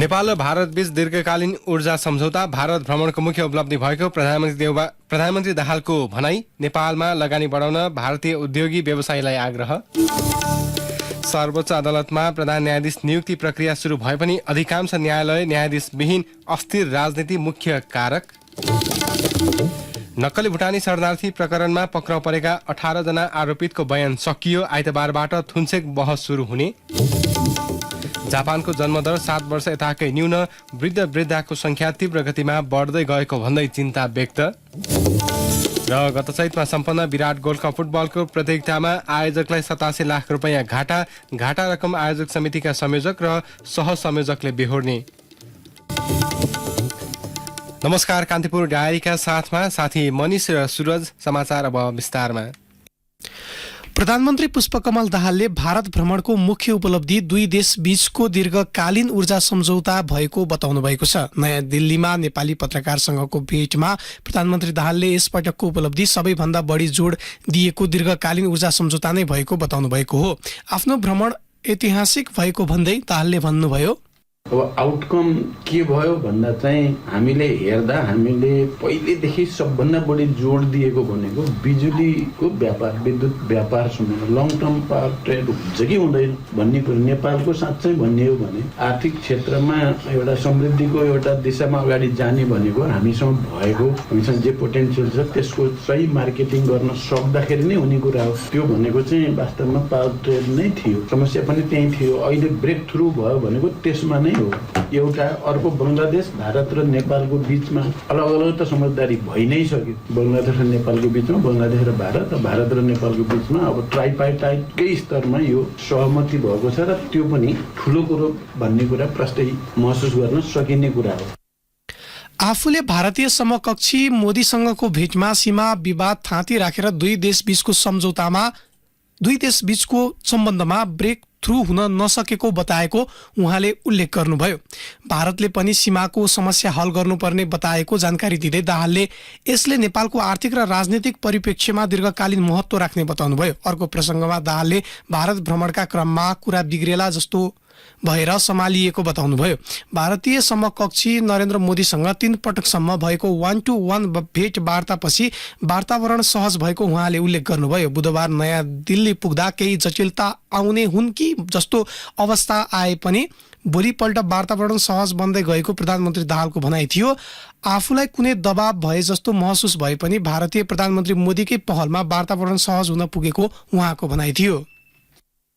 नेपाल र भारतबीच दीर्घकालीन ऊर्जा सम्झौता भारत भ्रमणको मुख्य उपलब्धि भएको प्रधानमन्त्री दाहालको भनाई। नेपालमा लगानी बढाउन भारतीय उद्योगी व्यवसायीलाई आग्रह। सर्वोच्च अदालतमा प्रधान न्यायाधीश नियुक्ति प्रक्रिया सुरु भए पनि अधिकांश न्यायालय न्यायाधीशविहीन अस्थिर राजनीति मुख्य कारक। नक्कली भुटानी शरणार्थी प्रकरणमा पक्राउ परेका 18 जना आरोपितको बयान सकियो। आइतबारबाट थुन्सेक बहस सुरु हुने। जापानको जन्मदर 7 वर्ष यताकै न्यून, वृद्धको संख्या तीव्र गतिमा बढ्दै गएको भन्दै चिन्ता व्यक्त। र गत चैतमा सम्पन्न विराट गोल्ड कप फुटबलको प्रतियोगितामा आयोजकलाई 87 लाख रुपैयाँ घाटा रकम आयोजक समितिका संयोजक र सहसंयोजकले बेहोर्ने। नमस्कार, कान्तिपुर डायरीका साथमा साथी मनिष र सूरज। समाचार अब विस्तारमा। प्रधानमन्त्री पुष्पकमल दाहालले भारत भ्रमणको मुख्य उपलब्धि दुई देश बीचको दीर्घकालीन ऊर्जा सम्झौता भएको बताउनु भएको छ। नयाँ दिल्लीमा नेपाली पत्रकार संघको भेटमा प्रधानमन्त्री दाहालले यसपटकको उपलब्धि सबैभन्दा बढी जोड दिएको दीर्घकालीन ऊर्जा सम्झौता नै भएको बताउनु भएको हो। आफ्नो भ्रमण ऐतिहासिक भएको भन्दै दाहालले भन्नुभयो, अब आउटकम के भयो भन्दा चाहिँ हामीले हेर्दा हामीले पहिलेदेखि सबभन्दा बढी जोड दिएको भनेको बिजुलीको व्यापार, विद्युत व्यापारसँग लङ टर्म पावर ट्रेड हुन्छ कि हुँदैन भन्ने कुरा। नेपालको साँच्चै भन्ने हो भने आर्थिक क्षेत्रमा एउटा समृद्धिको एउटा दिशामा अगाडि जाने भनेको हामीसँग भएको, हामीसँग जे पोटेन्सियल छ त्यसको सही मार्केटिङ गर्न सक्दाखेरि नै हुने कुरा हो। त्यो भनेको चाहिँ वास्तवमा पावर ट्रेड नै थियो, समस्या पनि त्यही थियो। अहिले ब्रेक थ्रु भयो भनेको त्यसमा नै हो। एउटा अर्को बङ्गलादेश, भारत र नेपालको बीचमा अलग अलग त समझदारी भइ नै सक्यो। बङ्गलादेश र नेपालको बीचमा, बङ्गलादेश र भारत र नेपालको बीचमा अब ट्राइपार्टाइटकै स्तरमा यो सहमति भएको छ र त्यो पनि ठुलो कुरो भन्ने कुरा प्रष्टै महसुस गर्न सकिने कुरा हो। आफूले भारतीय समकक्षी मोदीसँगको भेटमा सीमा विवाद थाँती राखेर दुई देश बीचको सम्बन्धमा ब्रेक थ्रु हुन नसकेको बताएको उहाँले उल्लेख गर्नुभयो। भारतले पनि सीमाको समस्या हल गर्नुपर्ने बताएको जानकारी दिँदै दाहालले यसले नेपालको आर्थिक र राजनीतिक परिप्रेक्ष्यमा दीर्घकालीन महत्त्व राख्ने बताउनुभयो। अर्को प्रसङ्गमा दाहालले भारत भ्रमणका क्रममा कुरा बिग्रेला जस्तो भएर सम्हालिएको बताउनुभयो। भारतीय समकक्षी नरेन्द्र मोदीसँग 3 पटकसम्म भएको 1-to-1 भेटवार्तापछि वातावरण सहज भएको उहाँले उल्लेख गर्नुभयो। बुधबार नयाँ दिल्ली पुग्दा केही जटिलता आउने हुन् कि जस्तो अवस्था आए पनि भोलिपल्ट वातावरण सहज बन्दै गएको प्रधानमन्त्री दाहालको भनाइ थियो। आफूलाई कुनै दबाव भए जस्तो महसुस भए पनि भारतीय प्रधानमन्त्री मोदीकै पहलमा वातावरण सहज हुन पुगेको उहाँको भनाइ थियो।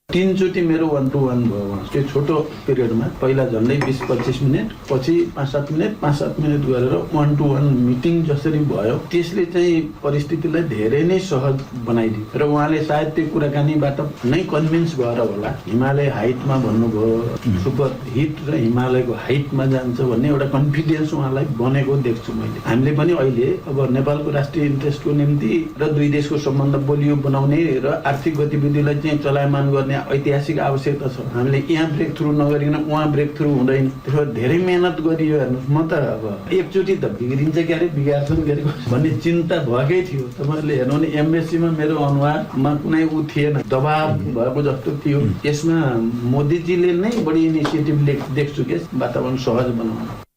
3 चोटि मेरो 1-to-1 भयो। त्यो छोटो पिरियडमा पहिला झन्डै 20-25 मिनट, पछि 5-7 मिनट गरेर 1-to-1 मिटिङ जसरी भयो त्यसले चाहिँ परिस्थितिलाई धेरै नै सहज बनाइदियो। र उहाँले सायद त्यो कुराकानीबाट नै कन्भिन्स भएर होला हिमालय हाइटमा भन्नुभयो, सुपर हिट र हिमालयको हाइटमा जान्छ भन्ने एउटा कन्फिडेन्स उहाँलाई बनेको देख्छु मैले। हामीले पनि अहिले अब नेपालको राष्ट्रिय इन्ट्रेस्टको निम्ति र दुई देशको सम्बन्ध बलियो बनाउने र आर्थिक गतिविधिलाई चाहिँ चलायमान गर्ने ऐतिहासिक आवश्यकता छ। हामीले यहाँ ब्रेक थ्रु नगरिकन उहाँ ब्रेक थ्रु हुँदैन। त्यसो धेरै मेहनत गरियो। हेर्नुहोस्, म त अब एकचोटि त बिग्रिन्छ क्यारे बिगार्छन् क्यारे भन्ने चिन्ता भएकै थियो। तपाईँहरूले हेर्नु भने एमबेसीमा मेरो अनुहारमा कुनै थिएन, दबाव भएको जस्तो थियो। यसमा मोदीजीले नै बढी इनिसिएटिभ देख्छु कि वातावरण सहज बनाउन।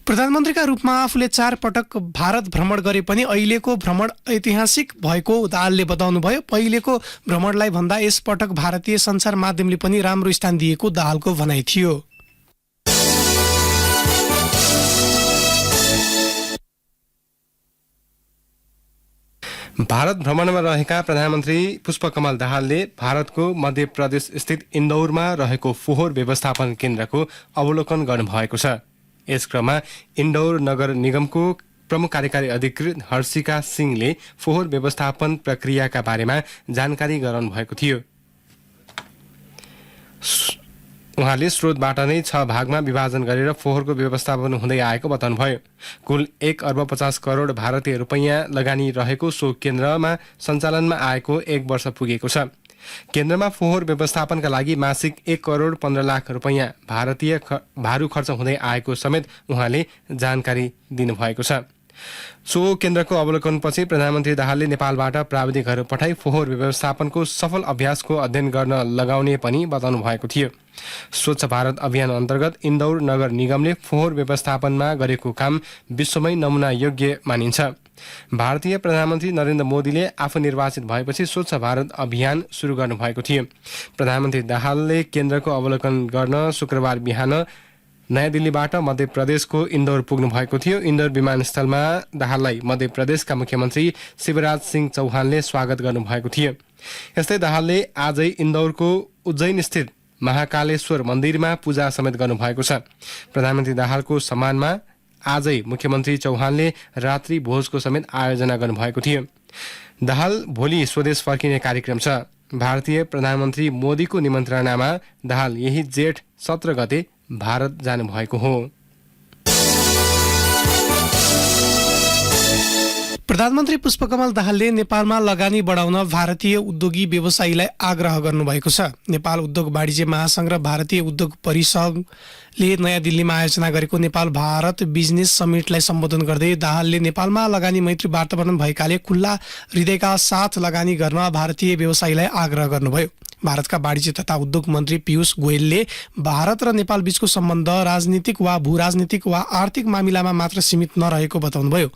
प्रधानमन्त्रीका रूपमा आफूले 4 पटक भारत भ्रमण गरे पनि अहिलेको भ्रमण ऐतिहासिक भएको दाहालले बताउनुभयो। पहिलेको भ्रमणलाई भन्दा यसपटक भारतीय सञ्चार माध्यमले पनि राम्रो स्थान दिएको दाहालको भनाइ थियो। भारत भ्रमणमा रहेका प्रधानमन्त्री पुष्पकमल दाहालले भारतको मध्य प्रदेश स्थित इन्दौरमा रहेको फोहोर व्यवस्थापन केन्द्रको अवलोकन गर्नुभएको छ। यस क्रममा इन्दौर नगर निगमको प्रमुख कार्यकारी अधिकृत हर्षिका सिंहले फोहोर व्यवस्थापन प्रक्रियाका बारेमा जानकारी गराउनु भएको थियो। उहाँले स्रोतबाट नै 6 भागमा विभाजन गरेर फोहोरको व्यवस्थापन हुँदै आएको बताउनुभयो। कुल 1 अर्ब 50 करोड भारतीय रुपैयाँ लगानी रहेको सो केन्द्रमा सञ्चालनमा आएको 1 वर्ष पुगेको छ। केन्द्रमा फोहोर व्यवस्थापनका लागि मासिक 1 करोड 15 लाख रुपैयाँ भारतीय भारू खर्च हुँदै आएको समेत उहाँले जानकारी दिनुभएको छ। सो केन्द्रको अवलोकनपछि प्रधानमन्त्री दाहालले नेपालबाट प्राविधिकहरू पठाई फोहोर व्यवस्थापनको सफल अभ्यासको अध्ययन गर्न लगाउने पनि बताउनु भएको थियो। स्वच्छ भारत अभियान अन्तर्गत इन्दौर नगर निगमले फोहोर व्यवस्थापनमा गरेको काम विश्वमै नमुना योग्य मानिन्छ। भारतीय प्रधानमन्त्री नरेन्द्र मोदीले आफू निर्वाचित भएपछि स्वच्छ भारत अभियान सुरु गर्नुभएको थियो। प्रधानमन्त्री दाहालले केन्द्रको अवलोकन गर्न शुक्रबार बिहान नयाँ दिल्लीबाट मध्य प्रदेशको इन्दौर पुग्नु भएको थियो। इन्दौर विमानस्थलमा दाहाललाई मध्य प्रदेशका मुख्यमन्त्री शिवराज सिंह चौहानले स्वागत गर्नुभएको थियो। यस्तै दाहालले आजै इन्दौरको उज्जैन स्थित महाकालेश्वर मन्दिरमा पूजा समेत गर्नुभएको छ। प्रधानमन्त्री दाहालको सम्मानमा आजै मुख्यमन्त्री चौहानले रात्रि भोजको समेत आयोजना गर्नुभएको थियो। दाहाल भोलि स्वदेश फर्किने कार्यक्रम छ। भारतीय प्रधानमन्त्री मोदीको निमन्त्रणामा दाहाल यही जेठ 17 गते भारत जानुभएको हो। प्रधानमन्त्री पुष्पकमल दाहालले नेपालमा लगानी बढाउन भारतीय उद्योगी व्यवसायीलाई आग्रह गर्नुभएको छ। नेपाल उद्योग वाणिज्य महासंघ र भारतीय उद्योग परिषदले नयाँ दिल्लीमा आयोजना गरेको नेपाल भारत बिजनेस समिटलाई सम्बोधन गर्दै दाहालले नेपालमा लगानी मैत्री वातावरण भएकाले खुल्ला हृदयका साथ लगानी गर्न भारतीय व्यवसायीलाई आग्रह गर्नुभयो। भारतका वाणिज्य तथा उद्योग मन्त्री पीयूष गोयलले भारत र नेपाल बीचको सम्बन्ध राजनीतिक वा भूराजनीतिक वा आर्थिक मामिलामा मात्र सीमित नरहेको बताउनुभयो।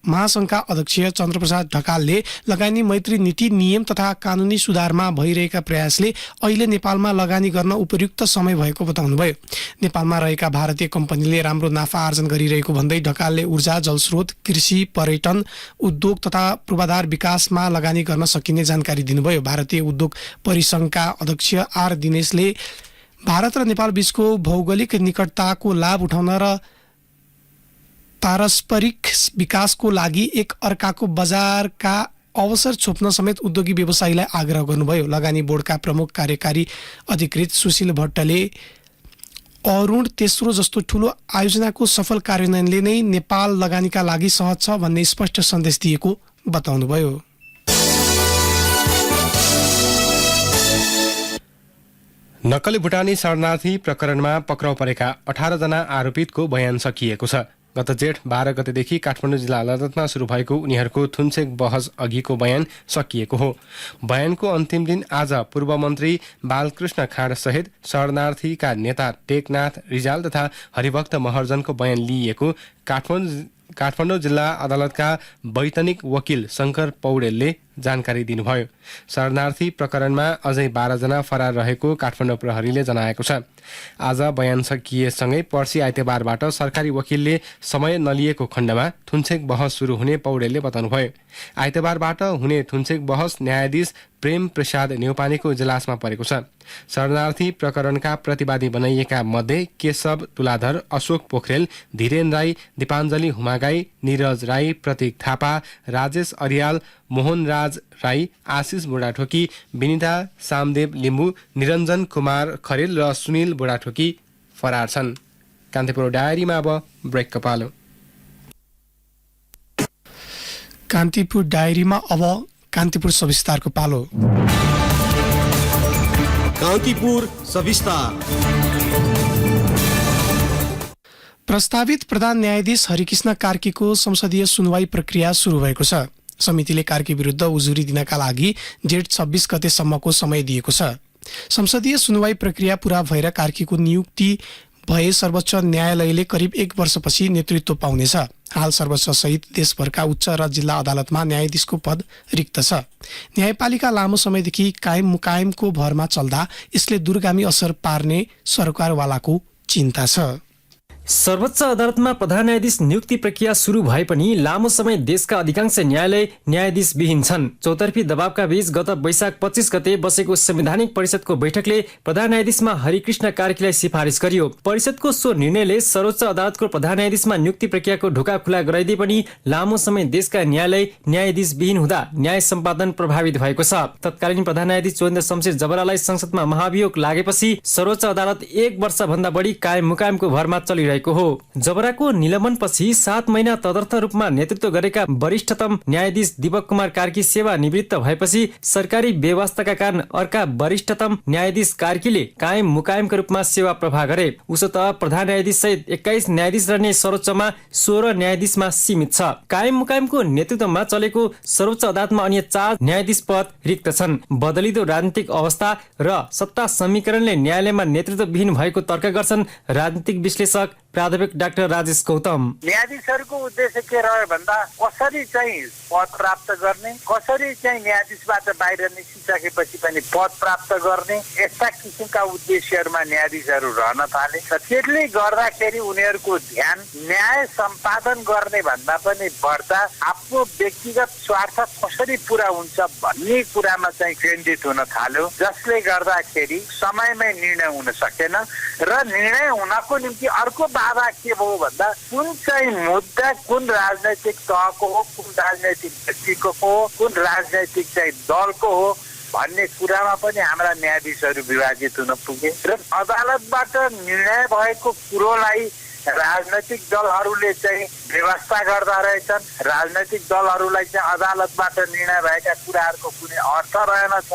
महासंघका अध्यक्ष चन्द्रप्रसाद ढकालले लगानी मैत्री नीति नियम तथा कानुनी सुधारमा भइरहेका प्रयासले अहिले नेपालमा लगानी गर्न उपयुक्त समय भएको बताउनुभयो। नेपालमा रहेका भारतीय कम्पनीले राम्रो नाफा आर्जन गरिरहेको भन्दै ढकालले ऊर्जा, जलस्रोत, कृषि, पर्यटन, उद्योग तथा पूर्वाधार विकासमा लगानी गर्न सकिने जानकारी दिनुभयो। भारतीय उद्योग परिसंघका अध्यक्ष आर दिनेशले भारत र नेपाल बीचको भौगोलिक निकटताको लाभ उठाउन र पारस्परिक विकासको लागि एक अर्काको बजारका अवसर छोप्न समेत उद्योगी व्यवसायीलाई आग्रह गर्नुभयो। लगानी बोर्डका प्रमुख कार्यकारी अधिकृत सुशील भट्टले अरुण तेस्रो जस्तो ठूलो आयोजनाको सफल कार्यान्वयनले नै नेपाल लगानीका लागि सहज छ भन्ने स्पष्ट सन्देश दिएको बताउनुभयो। नक्कली भुटानी शरणार्थी प्रकरणमा पक्राउ परेका 18 जना आरोपितको बयान सकिएको छ। गत जेठ 12 गतेदेखि काठमाडौँ जिल्ला अदालतमा सुरु भएको उनीहरूको थुनछेक बहस अघिको बयान सकिएको हो। बयानको अन्तिम दिन आज पूर्व मन्त्री बालकृष्ण खाँड सहित शरणार्थीका नेता टेकनाथ रिजाल तथा हरिभक्त महर्जनको बयान लिइएको काठमाडौँ जिल्ला अदालतका वैतनिक वकिल शङ्कर पौडेलले जानकारी दिनुभयो। शरणार्थी प्रकरणमा अझै 12 जना फरार रहेको काठमाडौँ प्रहरीले जनाएको छ। आज बयान सकिएसँगै पर्सि आइतबारबाट सरकारी वकिलले समय नलिएको खण्डमा थुनछेक बहस सुरु हुने पौडेलले बताउनुभयो। आइतबारबाट हुने थुनछेक बहस न्यायाधीश प्रेम प्रसाद न्यौपानेको इजलासमा परेको छ। शरणार्थी प्रकरणका प्रतिवादी बनाइएका मध्ये केशव तुलाधर, अशोक पोखरेल, धीरेन राई, दीपाञ्जली हुमागाई, निरज राई, प्रतीक थापा, राजेश अरियाल, मोहन राज राई, आशिष बुढाथोकी, विनिता सामदेव लिम्बू, निरञ्जन कुमार खरेल र सुनिल बुढाथोकी फरार छन्। कान्तिपुर डायरीमा अब ब्रेकको पालो। कान्तिपुर डायरीमा अब कान्तिपुर सविस्तारको पालो। कान्तिपुर सविस्तार। प्रस्तावित प्रधान न्यायाधीश हरिकृष्ण कार्कीको संसदीय सुनवाई प्रक्रिया सुरु भएको छ। समितिले कार्की विरुद्ध उजुरी दिनका लागि जेठ 26 गतेसम्मको समय दिएको छ। संसदीय सुनवाई प्रक्रिया पूरा भएर कार्कीको नियुक्ति भए सर्वोच्च न्यायालयले करिब 1 वर्षपछि नेतृत्व पाउनेछ। हाल सर्वोच्च सहित देशभरका उच्च र जिल्ला अदालतमा न्यायाधीशको पद रिक्त छ। न्यायपालिका लामो समयदेखि कायम मुकायमको भरमा चल्दा यसले दूरगामी असर पार्ने सरकारवालाको चिन्ता छ। सर्वोच्च अदालतमा प्रधान न्यायाधीश नियुक्ति प्रक्रिया सुरु भए पनि लामो समय देशका अधिकांश न्यायालय न्यायाधीश विहीन छन्। चौतर्फी दबावका बीच गत वैशाख 25 गते बसेको संवैधानिक परिषदको बैठकले प्रधान न्यायाधीशमा हरिकृष्ण कार्कीलाई सिफारिस गरियो। परिषदको सो निर्णयले सर्वोच्च अदालतको प्रधान न्यायाधीशमा नियुक्ति प्रक्रियाको ढोका खुला गराइदिए पनि लामो समय देशका न्यायालय न्यायाधीश विहीन हुँदा न्याय सम्पादन प्रभावित भएको छ। तत्कालीन प्रधान न्यायाधीश चोहेन्द्र शमशेर जबरालाई संसदमा महाभियोग लागेपछि सर्वोच्च अदालत 1 वर्षभन्दा बढी कायम मुकायमको भरमा चलिरहेको भएको हो। जबराको निलम्बनपछि 7 महिना तदर्थ रूपमा नेतृत्व गरेका वरिष्ठतम न्यायाधीश दीपक कुमार कार्की सेवानिवृत्त भएपछि सरकारी व्यवस्थाका कारण अर्का वरिष्ठतम न्यायाधीश कार्कीले कायम मुकायमका रूपमा सेवा प्रवाह गरे। उसो त प्रधान न्यायाधीश सहित 21 न्यायाधीश रहने सर्वोच्चमा 16 न्यायाधीशमा सीमित छ। कायम मुकायमको नेतृत्वमा चलेको सर्वोच्च अदालतमा अन्य 4 न्यायाधीश पद रिक्त छन्। बदलिदो राजनीतिक अवस्था र सत्ता समीकरणले न्यायालयमा नेतृत्वविहीन भएको तर्क गर्छन् राजनीतिक विश्लेषक प्राध्यापक डाक्टर राजेश गौतम। न्यायाधीशहरूको उद्देश्य के रह्यो भन्दा कसरी चाहिँ पद प्राप्त गर्ने, कसरी चाहिँ न्यायाधीशबाट बाहिर निस्किसकेपछि पनि पद प्राप्त गर्ने, यस्ता किसिमका उद्देश्यहरूमा न्यायाधीशहरू रहन थाले र त्यसले गर्दाखेरि उनीहरूको ध्यान न्याय सम्पादन गर्ने भन्दा पनि बढ्दा आफ्नो व्यक्तिगत स्वार्थ कसरी पुरा हुन्छ भन्ने कुरामा चाहिँ केन्द्रित हुन थाल्यो, जसले गर्दाखेरि समयमै निर्णय हुन सकेन र निर्णय हुनको निम्ति अर्को बाधा के भयो भन्दा कुन चाहिँ मुद्दा कुन राजनैतिक तहको हो, कुन राजनैतिक व्यक्तिको हो, कुन राजनैतिक चाहिँ दलको हो भन्ने कुरामा पनि हाम्रा न्यायाधीशहरू विभाजित हुन पुगे र अदालतबाट निर्णय भएको कुरोलाई राजनैतिक दलहरूले चाहिँ व्यवस्था गर्दा रहेछन्। राजनैतिक दलहरूलाई चाहिँ अदालतबाट निर्णय भएका कुराहरूको कुनै अर्थ रहेनछ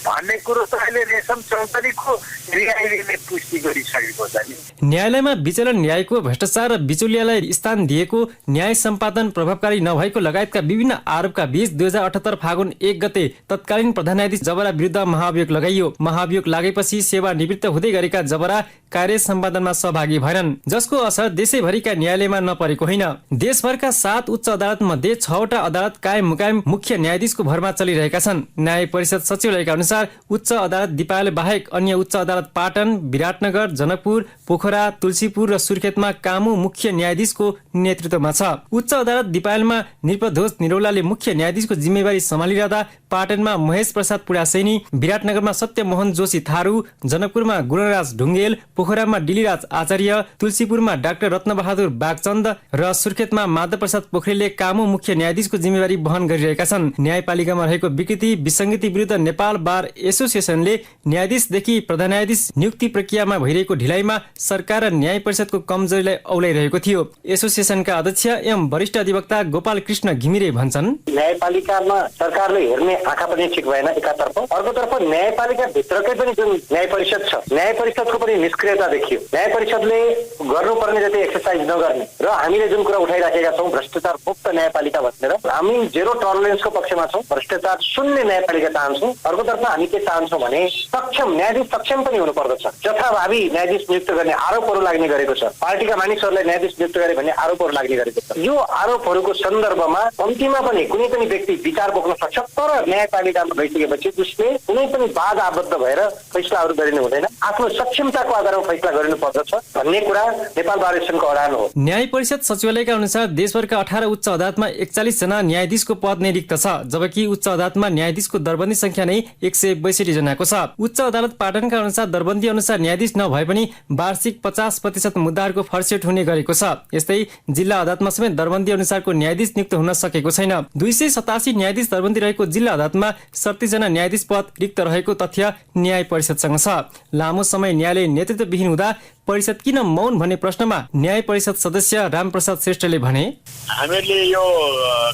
भन्ने कुरो त अहिले रेशम चौधरीको रिहाईले पुष्टि गरिसकेको छ नि। न्यायालयमा विचलन न्यायको भ्रष्टाचार र बिचौलियालाई स्थान दिएको, न्याय सम्पादन प्रभावकारी नभएको लगायतका विभिन्न आरोपका बीच 2078 फागुन 1 गते तत्कालीन प्रधान न्यायाधीश जबरा विरुद्ध महाभियोग लगाइयो। महाभियोग लागेपछि सेवानिवृत्त हुँदै गरेका जबरा कार्य सम्पादनमा सहभागी भएनन्, जसको असर देशैभरिका न्यायालयमा नपरेको होइन। देशभरका 7 उच्च अदालत मध्ये 6वटा अदालत कायम मुकायम मुख्य न्यायाधीशको भरमा चलिरहेका छन्। न्याय परिषद सचिवालयका अनुसार उच्च अदालत दिपायल बाहेक अन्य उच्च अदालत पाटन, विराटनगर, जनकपुर, पोखरा, तुलसीपुर र सुर्खेतमा कामु मुख्य न्यायाधीशको नेतृत्वमा छ। उच्च अदालत दिपायलमा नृपध्वज निरौलाले मुख्य न्यायाधीशको जिम्मेवारी सम्हालिरहँदा पाटनमा महेश प्रसाद पुडासैनी, विराटनगरमा सत्यमोहन जोशी थारू, जनकपुरमा गुणराज ढुङ्गेल, पोखरामा डिलीराज आचार्य, तुलसीपुरमा डाक्टर रत्नबहादुर बागचन्द र सुर्खेतमा माधव प्रसाद पोखरेलले कामु मुख्य न्यायाधीशको जिम्मेवारी वहन गरिरहेका छन्। न्यायपालिकामा रहेको विकृति विसङ्गति विरुद्ध नेपाल बार एसोसिएसनले न्यायाधीशदेखि प्रधान न्यायाधीश नियुक्ति प्रक्रियामा भइरहेको ढिलाइमा सरकार र न्याय परिषदको कमजोरीलाई औलाइरहेको थियो। एसोसिएसनका अध्यक्ष एवं वरिष्ठ अधिवक्ता गोपाल कृष्ण घिमिरे भन्छन्, न्यायपालिकामा सरकारले हेर्ने आँखा पनि ठिक भएन एकातर्फ, अर्कोतर्फ न्यायपालिका भित्रकै पनि जुन न्याय परिषद छ, न्याय परिषदको पनि निष्क्रियता देखियो। न्याय परिषदले गर्नुपर्ने जति एक्सर्साइज नगर्ने र हामीले जुन कुरा उठाइराखेका छौँ भ्रष्टाचार मुक्त न्यायपालिका भनेर, हामी जेरो टलरेन्सको पक्षमा छौँ, भ्रष्टाचार शून्य न्यायपालिका चाहन्छौँ। अर्कोतर्फ हामी के चाहन्छौँ भने सक्षम न्यायाधीश सक्षम पनि हुनु पर्दछ। जथाभावी न्यायाधीश नियुक्त गर्ने आरोपहरू लाग्ने गरेको छ, पार्टीका मानिसहरूलाई न्यायाधीश नियुक्त गरे भन्ने आरोपहरू लाग्ने गरेको छ। यो आरोपहरूको सन्दर्भमा कम्तीमा पनि कुनै पनि व्यक्ति विचार बोक्न सक्छ, तर न्यायपालिकामा गइसकेपछि उसले कुनै पनि वाद आबद्ध भएर फैसलाहरू गरिनु हुँदैन, आफ्नो सक्षमताको आधारमा फैसला गरिनु पर्दछ भन्ने कुरा नेपाल बार एसोसिएसनको अडान हो। न्याय परिषद सचिवालयका अनुसार देशभरका 18 उच्च अदालतमा 41 जना न्यायाधीशको पद नै रिक्त छ, जबकि उच्च अदालतमा न्यायाधीशको दरबन्दी संख्या नै 162 जनाको छ। उच्च अदालत पाटनका अनुसार दरबन्दी अनुसार न्यायाधीश नभए पनि वार्षिक 50% मुद्दाहरूको फर्सेट हुने गरेको छ। यस्तै जिल्ला अदालतमा समेत दरबन्दी अनुसारको न्यायाधीश नियुक्त हुन सकेको छैन। 287 न्यायाधीश दरबन्दी रहेको जिल्ला अदालतमा 37 जना न्यायाधीश पद रिक्त रहेको तथ्य न्याय परिषदसँग छ। लामो समय न्यायालय नेतृत्वविहीन हुँदा परिषद किन मौन भन्ने प्रश्नमा न्याय परिषद सदस्य रामप्रसाद श्रेष्ठले भने, हामीहरूले यो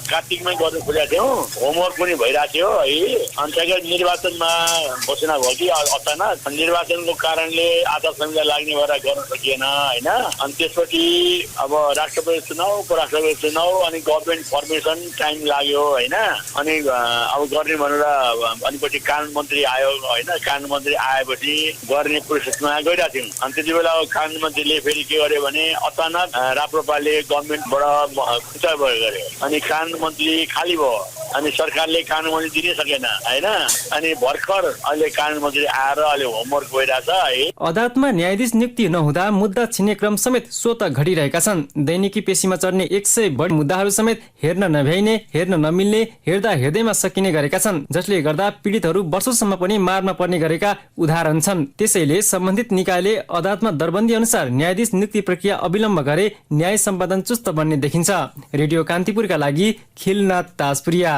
कार्तिकमै गर्नु खोजेका थियौँ, होमवर्क पनि भइरहेको थियो है। अनि निर्वाचनमा घोषणा भयो कि अचानक निर्वाचनको कारणले आचार संहिता लाग्ने भएर गर्न सकिएन होइन। अनि त्यसपछि अब राष्ट्रपति चुनाव, उपराष्ट्रपति चुनाव अनि गभर्मेन्ट फर्मेसन टाइम लाग्यो होइन। अनि अब गर्ने भनेर अनि पछि कानुन मन्त्री आयो होइन। कानुन मन्त्री आएपछि गर्ने प्रोसेसमा गइरहेको थियौँ। अनि त्यति बेला कानुन मन्त्रीले फेरि के गर्यो भने अचानक राप्रपाले गभर्मेन्टबाट खुचा गर्यो। अनि कानुन मन्त्री खाली भयो, अनि सरकारले कानुन मन्त्री दिनै सकेन होइन। अनि भर्खर अहिले कानुन मन्त्री आएर अहिले होमवर्क भइरहेछ है। अदालतमा न्यायाधीश नियुक्ति नहुँदा मुद्दा छिन्ने क्रम समेत स्वत घटिरहेका छन्। दैनिकी पेशीमा चढ्ने 100 बढी मुद्दाहरू समेत हेर्न नभ्याइने, हेर्न नमिल्ने, हेर्दा हेर्दैमा सकिने गरेका छन्, जसले गर्दा पीडितहरू वर्षौंसम्म पनि मारमा पर्ने गरेका उदाहरण छन्। त्यसैले सम्बन्धित निकायले अदालतमा दरबन्दी अनुसार न्यायाधीश नियुक्ति प्रक्रिया अविलम्ब गरे न्याय सम्पादन चुस्त बन्ने देखिन्छ। रेडियो कान्तिपुरका लागि खिलनाथ ताजपुरिया।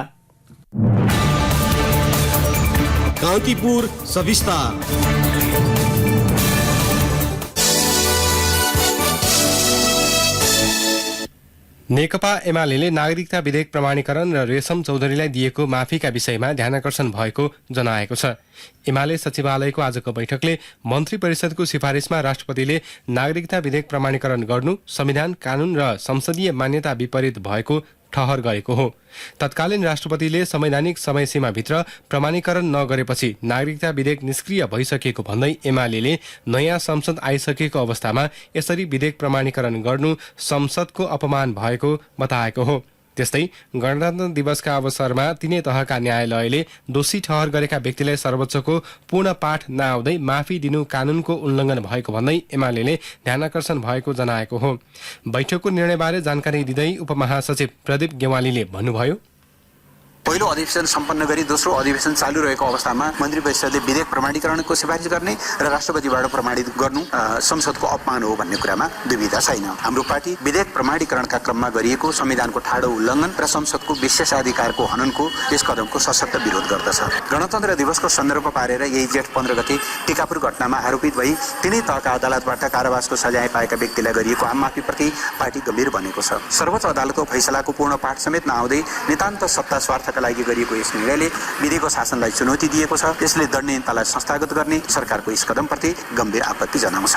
कान्तिपुर सविस्तार। नेकपा एमाले नागरिकता विधेयक प्रमाणीकरण र रेशम चौधरीलाई दिएको माफीका विषयमा ध्यानाकर्षण भएको जनाएको छ। एमाले सचिवालयको आजको बैठकले मन्त्री परिषदको सिफारिसमा राष्ट्रपतिले नागरिकता विधेयक प्रमाणीकरण गर्नु संविधान, कानून र संसदीय मान्यता विपरीत भएको ठहर गरेको हो। तत्कालीन राष्ट्रपतिले संवैधानिक समयसीमाभित्र प्रमाणीकरण नगरेपछि नागरिकता विधेयक निष्क्रिय भइसकेको भन्दै एमाले नयाँ संसद आइसकेको अवस्थामा यसरी विधेयक प्रमाणीकरण गर्नु संसदको अपमान भएको बताएको हो। त्यस्तै गणतन्त्र दिवसका अवसरमा तिनै तहका न्यायालयले दोषी ठहर गरेका व्यक्तिलाई सर्वोच्चको पूर्ण पाठ नआउँदै माफी दिनु कानूनको उल्लङ्घन भएको भन्दै एमाले ध्यानाकर्षण भएको जनाएको हो। बैठकको निर्णयबारे जानकारी दिँदै उपमहासचिव प्रदीप गेवालीले भन्नुभयो, पहिलो अधिवेशन सम्पन्न गरी दोस्रो अधिवेशन चालू रहेको अवस्थामा मन्त्री परिषदले विधेयक प्रमाणीकरणको सिफारिस गर्ने र राष्ट्रपतिबाट प्रमाणित गर्नु संसदको अपमान हो भन्ने कुरामा दुविधा छैन। हाम्रो पार्टी विधेयक प्रमाणीकरणका क्रममा गरिएको संविधानको ठाडो उल्लङ्घन र संसदको विशेषाधिकारको हननको यस कदमको सशक्त विरोध गर्दछ। गणतन्त्र दिवसको सन्दर्भ पारेर यही जेठ 15 गते टिकापुर घटनामा आरोपित भई तिनै तहका अदालतबाट कारावासको सजाय पाएका व्यक्तिलाई गरिएको आममाफीप्रति पार्टी गम्भीर बनेको छ। सर्वोच्च अदालतको फैसलाको पूर्ण पाठ समेत नआउँदै नितान्त सत्ता स्वार्थ लागि गरिएको यस निर्णयले विधिको शासनलाई चुनौती दिएको छ। यसले दण्डहीनतालाई संस्थागत गर्ने सरकारको यस कदमप्रति गम्भीर आपत्ति जनाउँछ।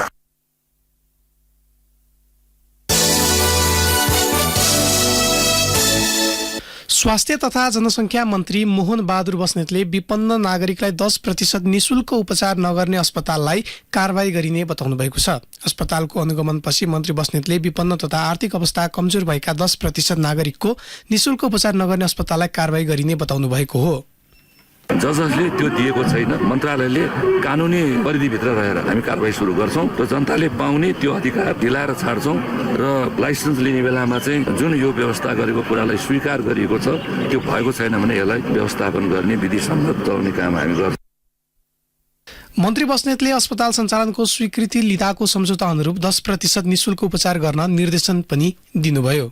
स्वास्थ्य तथा जनसङ्ख्या मन्त्री मोहन बहादुर बस्नेतले विपन्न नागरिकलाई 10% निशुल्क उपचार नगर्ने अस्पताललाई कारबाही गरिने बताउनु भएको छ। अस्पतालको अनुगमनपछि मन्त्री बस्नेतले विपन्न तथा आर्थिक अवस्था कमजोर भएका 10% नागरिकको निशुल्क उपचार नगर्ने अस्पताललाई कारबाही गरिने बताउनु भएको हो। जसले त्यो दिएको छैन मन्त्रालयले कानुनी परिधिभित्र रहेर हामी कारबाही सुरु गर्छौँ र जनताले पाउने त्यो अधिकार दिलाएर छाड्छौँ र लाइसेन्स लिने बेलामा चाहिँ जुन यो व्यवस्था गरेको कुरालाई स्वीकार गरिएको छ त्यो भएको छैन भने यसलाई व्यवस्थापन गर्ने विधिसम्मत चलाउने काम हामी गर्छौँ। मन्त्री बस्नेतले अस्पताल सञ्चालनको स्वीकृति लिँदाको सम्झौता अनुरूप 10% निशुल्क उपचार गर्न निर्देशन पनि दिनुभयो।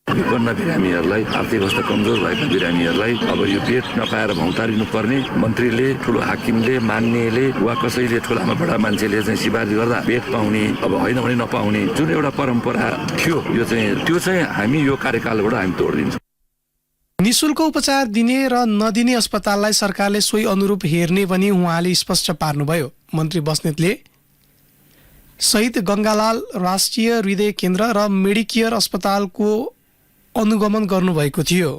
विपन्न बिरामीहरूलाई आर्थिक अवस्था कमजोर भएका बिरामीहरूलाई अब यो बेड नपाएर भौतारिनु पर्ने मन्त्रीले ठुलो हाकिमले मान्नेले वा कसैले ठुलामा बडा मान्छेले चाहिँ सिफारिस गर्दा बेड पाउने अब होइन भने नपाउने जुन एउटा परम्परा थियो त्यो चाहिँ हामी यो कार्यकालबाट हामी तोड्दिन्छौँ। निशुल्क उपचार दिने र नदिने अस्पताललाई सरकारले सोही अनुरूप हेर्ने पनि उहाँले स्पष्ट पार्नुभयो। मन्त्री बस्नेतले शहीद गङ्गालाल राष्ट्रिय हृदय केन्द्र र मेडिकेयर अस्पतालको अनुगमन गर्नुभएको थियो।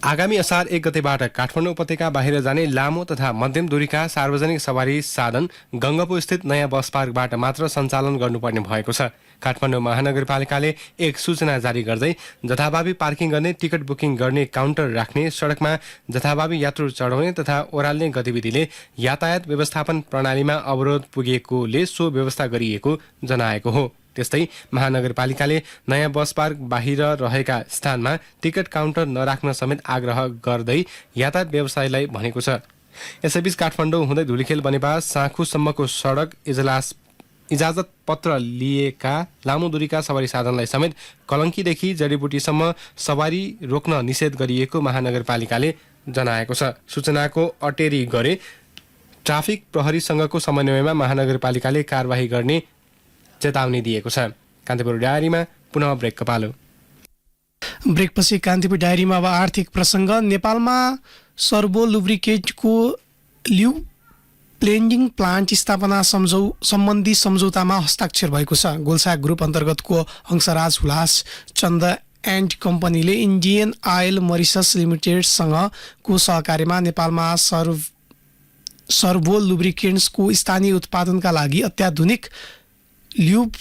आगामी असार 1 गतेबाट काठमाडौँ उपत्यका बाहिर जाने लामो तथा मध्यम दूरीका सार्वजनिक सवारी साधन गङ्गपु स्थित नयाँ बस पार्कबाट मात्र सञ्चालन गर्नुपर्ने भएको छ। काठमाडौँ महानगरपालिकाले एक सूचना जारी गर्दै जथाभावी पार्किङ गर्ने, टिकट बुकिङ गर्ने काउन्टर राख्ने, सडकमा जथाभावी यात्रु चढाउने तथा ओह्राल्ने गतिविधिले यातायात व्यवस्थापन प्रणालीमा अवरोध पुगेकोले सो व्यवस्था गरिएको जनाएको हो। त्यस्तै महानगरपालिकाले नयाँ बस पार्क बाहिर रहेका स्थानमा टिकट काउन्टर नराख्न समेत आग्रह गर्दै यातायात व्यवसायीलाई भनेको छ। यसैबीच काठमाडौँ हुँदै धुलीखेल बनेपा साँखुसम्मको सडक इजाजत पत्र लिएका लामो दूरीका सवारी साधनलाई समेत कलङ्कीदेखि जडीबुटीसम्म सवारी रोक्न निषेध गरिएको महानगरपालिकाले जनाएको छ। सूचनाको अटेरी गरे ट्राफिक प्रहरीसँगको समन्वयमा महानगरपालिकाले कारबाही गर्ने चेतावनी दिएको छ। कान्तिपुर डायरीमा पुनः ब्रेकको पालो। ब्रेकपछि कान्तिपुर डायरीमा अब आर्थिक प्रसङ्ग। नेपालमा सर्बो लुब्रिकेटको ल्यु प्लेन्डिङ प्लान्ट स्थापना सम्बन्धी सम्झौतामा हस्ताक्षर भएको छ। गोल्सा ग्रुप अन्तर्गतको हंसराज हुलास चन्द एन्ड कम्पनीले इन्डियन आयल मरिसस लिमिटेडसँगको सहकार्यमा नेपालमा सर्बो लुब्रिकेन्ट्सको स्थानीय उत्पादनका लागि अत्याधुनिक ल्युब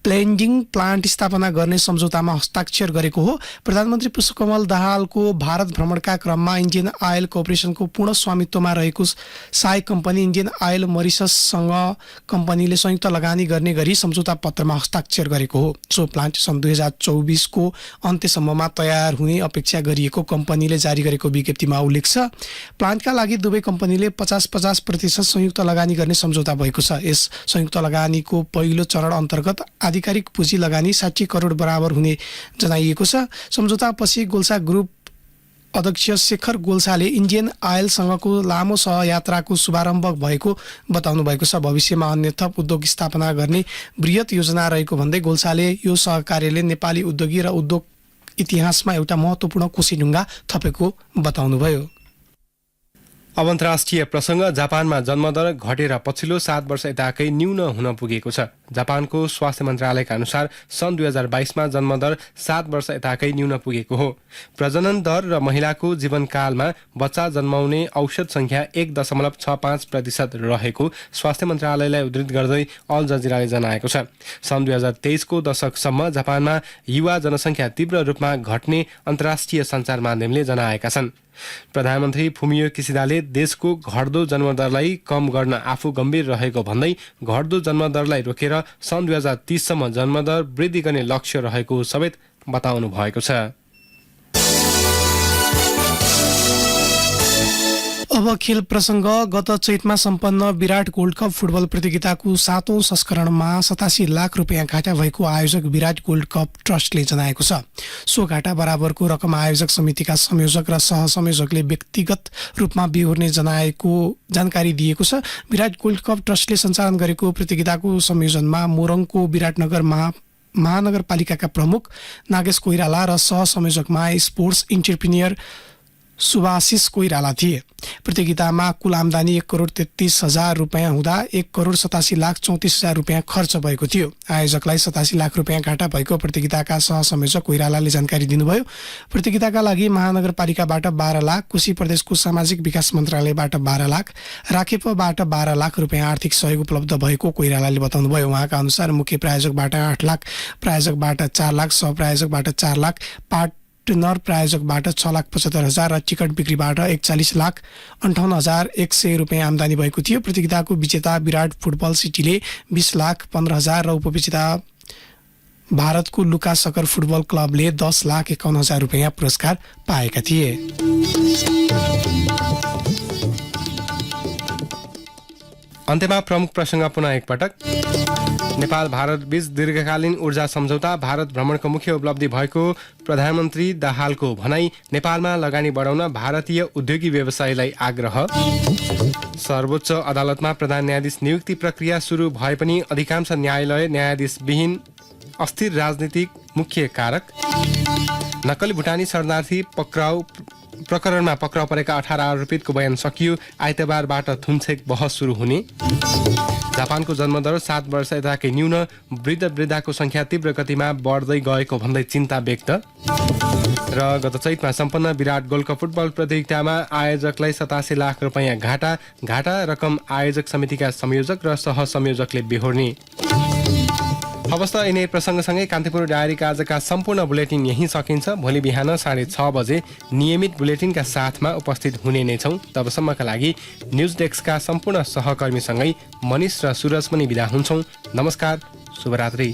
प्लेन्डिङ प्लान्ट स्थापना गर्ने सम्झौतामा हस्ताक्षर गरेको हो। प्रधानमन्त्री पुष्पकमल दाहालको भारत भ्रमणका क्रममा इन्डियन आयल कर्पोरेसनको पूर्ण स्वामित्वमा रहेको साई कम्पनी इन्डियन आयल मरिसससँग कम्पनीले संयुक्त लगानी गर्ने गरी सम्झौता पत्रमा हस्ताक्षर गरेको हो। सो प्लान्ट सन् 2024 को अन्त्यसम्ममा तयार हुने अपेक्षा गरिएको कम्पनीले जारी गरेको विज्ञप्तिमा उल्लेख छ। प्लान्टका लागि दुवै कम्पनीले 50% संयुक्त लगानी गर्ने सम्झौता भएको छ। यस संयुक्त लगानीको पहिलो चरण अन्तर्गत आधिकारिक पुँजी लगानी 60 करोड बराबर हुने जनाइएको छ। सम्झौतापछि गोल्सा ग्रुप अध्यक्ष शेखर गोल्छाले इन्डियन आयलसँगको लामो सहयात्राको शुभारम्भ भएको बताउनु भएको छ। भविष्यमा अन्य थप उद्योग स्थापना गर्ने बृहत योजना रहेको भन्दै गोल्छाले यो सहकार्यले नेपाली उद्योगी र उद्योग इतिहासमा एउटा महत्त्वपूर्ण कोसीढुङ्गा थपेको बताउनुभयो। अब अन्तर्राष्ट्रिय प्रसङ्ग। जापानमा जन्मदर घटेर पछिल्लो 7 वर्ष यताकै न्यून हुन पुगेको छ। जापानको स्वास्थ्य मन्त्रालयका अनुसार सन् 2022मा जन्मदर 7 वर्ष यताकै न्यून पुगेको हो। प्रजनन दर र महिलाको जीवनकालमा बच्चा जन्माउने औसत संख्या 1.65% रहेको स्वास्थ्य मन्त्रालयलाई उद्धृत गर्दै अल जजिराले जनाएको छ। सन् 2023 को दशकसम्म जापानमा युवा जनसङ्ख्या तीव्र रूपमा घट्ने अन्तर्राष्ट्रिय सञ्चार माध्यमले जनाएका छन्। प्रधानमन्त्री फुमियो किसिदाले देशको घट्दो जन्मदरलाई कम गर्न आफू गम्भीर रहेको भन्दै घट्दो जन्मदरलाई रोकेर सन् 2030 सम्म जन्मदर वृद्धि गर्ने लक्ष्य रहेको समेत बताउनु भएको छ। अब खेल प्रसङ्ग। गत चैतमा सम्पन्न विराट गोल्ड कप फुटबल प्रतियोगिताको 7औं संस्करणमा 87 लाख रुपियाँ घाटा भएको आयोजक विराट गोल्ड कप ट्रस्टले जनाएको छ। सो घाटा बराबरको रकम आयोजक समितिका संयोजक र सहसंयोजकले व्यक्तिगत रूपमा बिहोर्ने जानकारी दिएको छ। विराट गोल्ड कप ट्रस्टले सञ्चालन गरेको प्रतियोगिताको संयोजनमा मोरङको विराटनगर महानगरपालिकाका प्रमुख नागेश कोइराला र सहसंयोजकमा स्पोर्ट्स इन्टरप्रिनियर सुभाशिष कोइराला थिए। प्रतियोगितामा कुल आम्दानी 1,33,000 रुपियाँ हुँदा 1,87,34,000 रुपियाँ खर्च भएको थियो। आयोजकलाई 87 लाख रुपियाँ घाटा भएको प्रतियोगिताका सहसंयोजक कोइरालाले जानकारी दिनुभयो। प्रतियोगिताका लागि महानगरपालिकाबाट 12 लाख, कोशी प्रदेशको सामाजिक विकास मन्त्रालयबाट 12 लाख, राखेपबाट 12 लाख रुपियाँ आर्थिक सहयोग उपलब्ध भएको कोइरालाले बताउनुभयो। उहाँका अनुसार मुख्य प्रायोजकबाट 8 लाख, प्रायोजकबाट 4 लाख, सहप्रायोजकबाट 4 लाख, पार्टनर प्रायोजकबाट 6,75,000 र टिकट बिक्रीबाट 41,58,100 रुपियाँ आम्दानी भएको थियो। प्रतियोगिताको विजेता विराट फुटबल सिटीले 20,15,000 र उपविजेता भारतको लुका सकर फुटबल क्लबले 10,51,000 रुपियाँ पुरस्कार पाएका थिए। अन्त्यमा प्रमुख प्रसङ्ग पुनः एकपटक। नेपाल भारत बीच दीर्घकालीन ऊर्जा सम्झौता भारत भ्रमणको मुख्य उपलब्धि भएको प्रधानमन्त्री दाहालको भनाई। नेपालमा लगानी बढाउन भारतीय उद्योगी व्यवसायलाई आग्रह। सर्वोच्च अदालतमा प्रधान न्यायाधीश नियुक्ति प्रक्रिया सुरु भए पनि अधिकांश न्यायालय न्यायाधीशविहीन, अस्थिर राजनीतिक मुख्य कारक। नक्कली भुटानी शरणार्थी प्रकरणमा पक्राउ परेका 18 आरोपितको बयान सकियो। आइतबारबाट थुनछेक बहस सुरु हुने। जापानको जन्मदर 7 वर्ष यताकै न्यून, वृद्धको संख्या तीव्र गतिमा बढ्दै गएको भन्दै चिन्ता व्यक्त। र गत चैतमा सम्पन्न विराट गोल्ड कप फुटबल प्रतियोगितामा आयोजकलाई 87 लाख रुपियाँ घाटा रकम आयोजक समितिका संयोजक र सहसंयोजकले बेहोर्ने। हवस् त यिनै प्रसङ्गसँगै कान्तिपुर डायरीका आजका सम्पूर्ण बुलेटिन यहीँ सकिन्छ। भोलि बिहान 6:30 बजे नियमित बुलेटिनका साथमा उपस्थित हुने नै छौँ। तबसम्मका लागि न्युज डेस्कका सम्पूर्ण सहकर्मीसँगै मनिष र सुरज पनि बिदा हुन्छौँ। नमस्कार, शुभरात्रि।